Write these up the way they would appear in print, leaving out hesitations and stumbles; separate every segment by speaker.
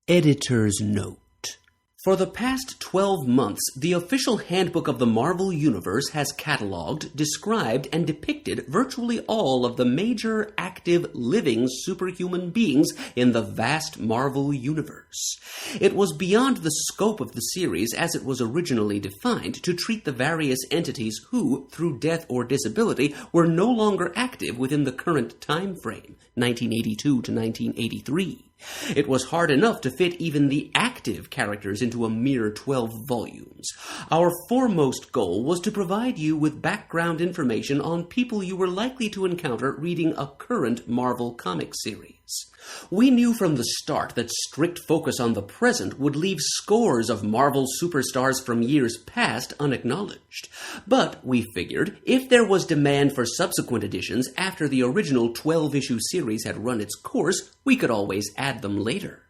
Speaker 1: Editor's Note. For the past 12 months, the official handbook of the Marvel Universe has cataloged, described, and depicted virtually all of the major, active, living superhuman beings in the vast Marvel Universe. It was beyond the scope of the series as it was originally defined to treat the various entities who, through death or disability, were no longer active within the current time frame, 1982 to 1983. It was hard enough to fit even the active characters into a mere 12 volumes. Our foremost goal was to provide you with background information on people you were likely to encounter reading a current Marvel comic series. We knew from the start that strict focus on the present would leave scores of Marvel superstars from years past unacknowledged. But, we figured, if there was demand for subsequent editions after the original 12-issue series had run its course, we could always add them later.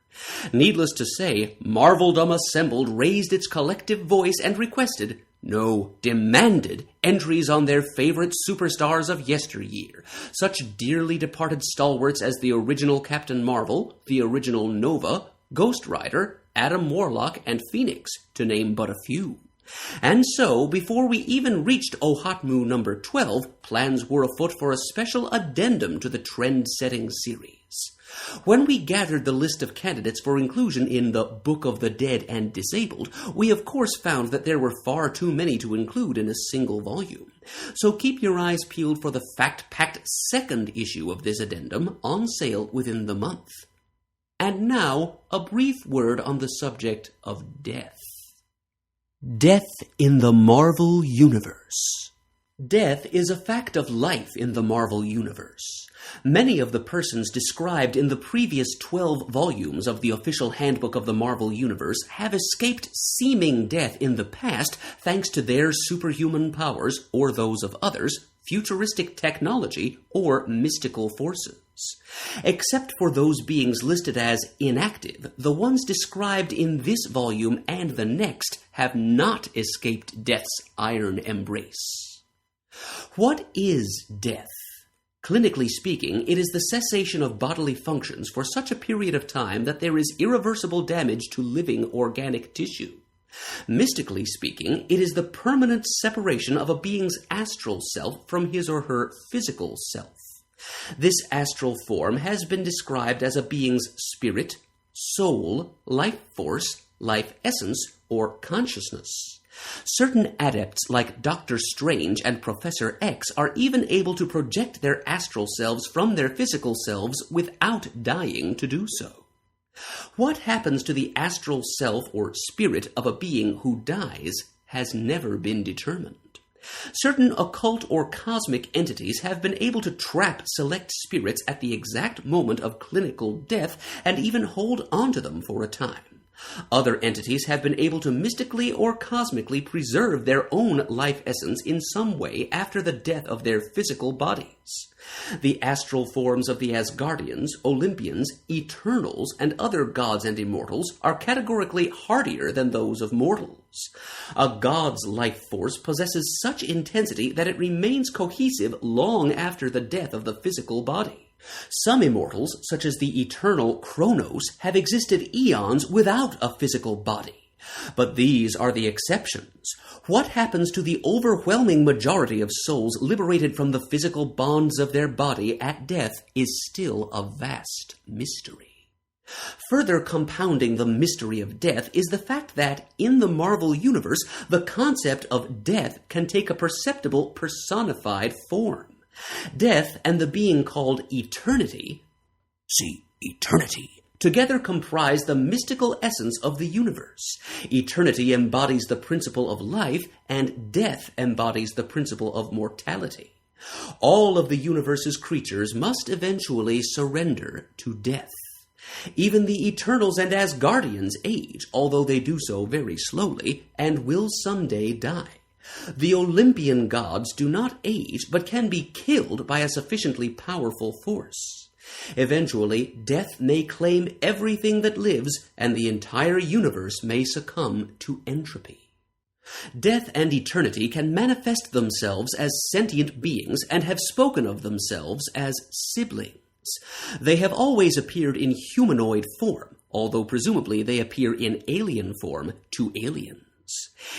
Speaker 1: Needless to say, Marveldom Assembled raised its collective voice and requested, no, demanded, entries on their favorite superstars of yesteryear, such dearly departed stalwarts as the original Captain Marvel, the original Nova, Ghost Rider, Adam Warlock, and Phoenix, to name but a few. And so, before we even reached Ohatmu number 12, plans were afoot for a special addendum to the trend-setting series. When we gathered the list of candidates for inclusion in the Book of the Dead and Disabled, we of course found that there were far too many to include in a single volume. So keep your eyes peeled for the fact-packed second issue of this addendum, on sale within the month. And now, a brief word on the subject of death. Death in the Marvel Universe. Death is a fact of life in the Marvel Universe. Many of the persons described in the previous 12 volumes of the official handbook of the Marvel Universe have escaped seeming death in the past thanks to their superhuman powers, or those of others, futuristic technology, or mystical forces. Except for those beings listed as inactive, the ones described in this volume and the next have not escaped death's iron embrace. What is death? Clinically speaking, it is the cessation of bodily functions for such a period of time that there is irreversible damage to living organic tissue. Mystically speaking, it is the permanent separation of a being's astral self from his or her physical self. This astral form has been described as a being's spirit, soul, life force, life essence, or consciousness. Certain adepts like Dr. Strange and Professor X are even able to project their astral selves from their physical selves without dying to do so. What happens to the astral self or spirit of a being who dies has never been determined. Certain occult or cosmic entities have been able to trap select spirits at the exact moment of clinical death and even hold onto them for a time. Other entities have been able to mystically or cosmically preserve their own life essence in some way after the death of their physical bodies. The astral forms of the Asgardians, Olympians, Eternals, and other gods and immortals are categorically hardier than those of mortals. A god's life force possesses such intensity that it remains cohesive long after the death of the physical body. Some immortals, such as the eternal Kronos, have existed eons without a physical body. But these are the exceptions. What happens to the overwhelming majority of souls liberated from the physical bonds of their body at death is still a vast mystery. Further compounding the mystery of death is the fact that, in the Marvel Universe, the concept of death can take a perceptible personified form. Death and the being called eternity, see eternity, together comprise the mystical essence of the universe. Eternity embodies the principle of life, and death embodies the principle of mortality. All of the universe's creatures must eventually surrender to death. Even the Eternals and Asgardians age, although they do so very slowly, and will someday die. The Olympian gods do not age, but can be killed by a sufficiently powerful force. Eventually, death may claim everything that lives, and the entire universe may succumb to entropy. Death and eternity can manifest themselves as sentient beings and have spoken of themselves as siblings. They have always appeared in humanoid form, although presumably they appear in alien form to aliens.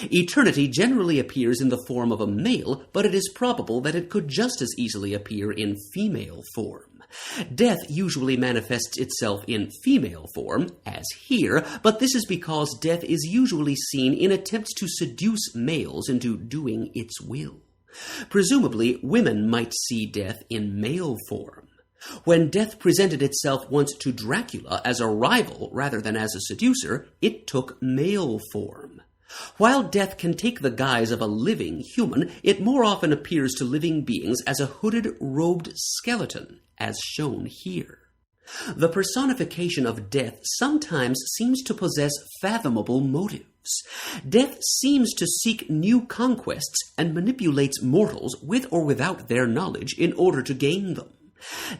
Speaker 1: Eternity generally appears in the form of a male, but it is probable that it could just as easily appear in female form. Death usually manifests itself in female form, as here, but this is because death is usually seen in attempts to seduce males into doing its will. Presumably, women might see death in male form. When death presented itself once to Dracula as a rival rather than as a seducer, it took male form. While death can take the guise of a living human, it more often appears to living beings as a hooded, robed skeleton, as shown here. The personification of death sometimes seems to possess fathomable motives. Death seems to seek new conquests and manipulates mortals with or without their knowledge in order to gain them.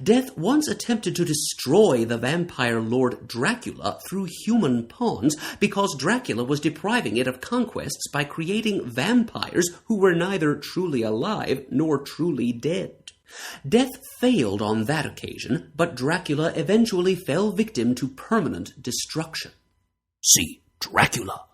Speaker 1: Death once attempted to destroy the vampire lord Dracula through human pawns because Dracula was depriving it of conquests by creating vampires who were neither truly alive nor truly dead. Death failed on that occasion, but Dracula eventually fell victim to permanent destruction. See Dracula.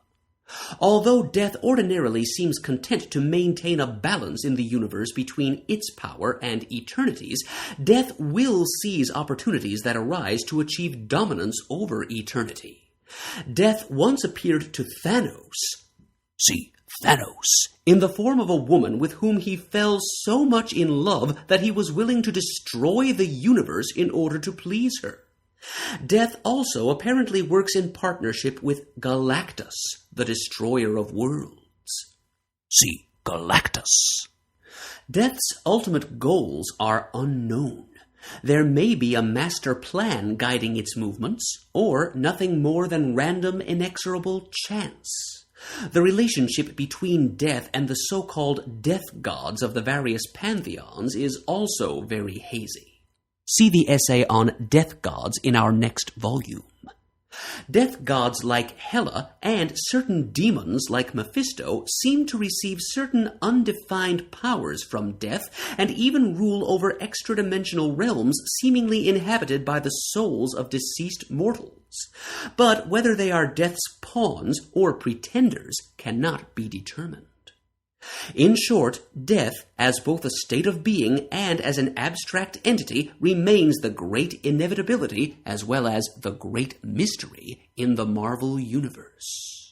Speaker 1: Although death ordinarily seems content to maintain a balance in the universe between its power and eternity's, death will seize opportunities that arise to achieve dominance over eternity. Death once appeared to Thanos, see Thanos, in the form of a woman with whom he fell so much in love that he was willing to destroy the universe in order to please her. Death also apparently works in partnership with Galactus, the destroyer of worlds. See Galactus. Death's ultimate goals are unknown. There may be a master plan guiding its movements, or nothing more than random, inexorable chance. The relationship between death and the so-called death gods of the various pantheons is also very hazy. See the essay on death gods in our next volume. Death gods like Hela and certain demons like Mephisto seem to receive certain undefined powers from death and even rule over extra-dimensional realms seemingly inhabited by the souls of deceased mortals. But whether they are death's pawns or pretenders cannot be determined. In short, death, as both a state of being and as an abstract entity, remains the great inevitability as well as the great mystery in the Marvel Universe.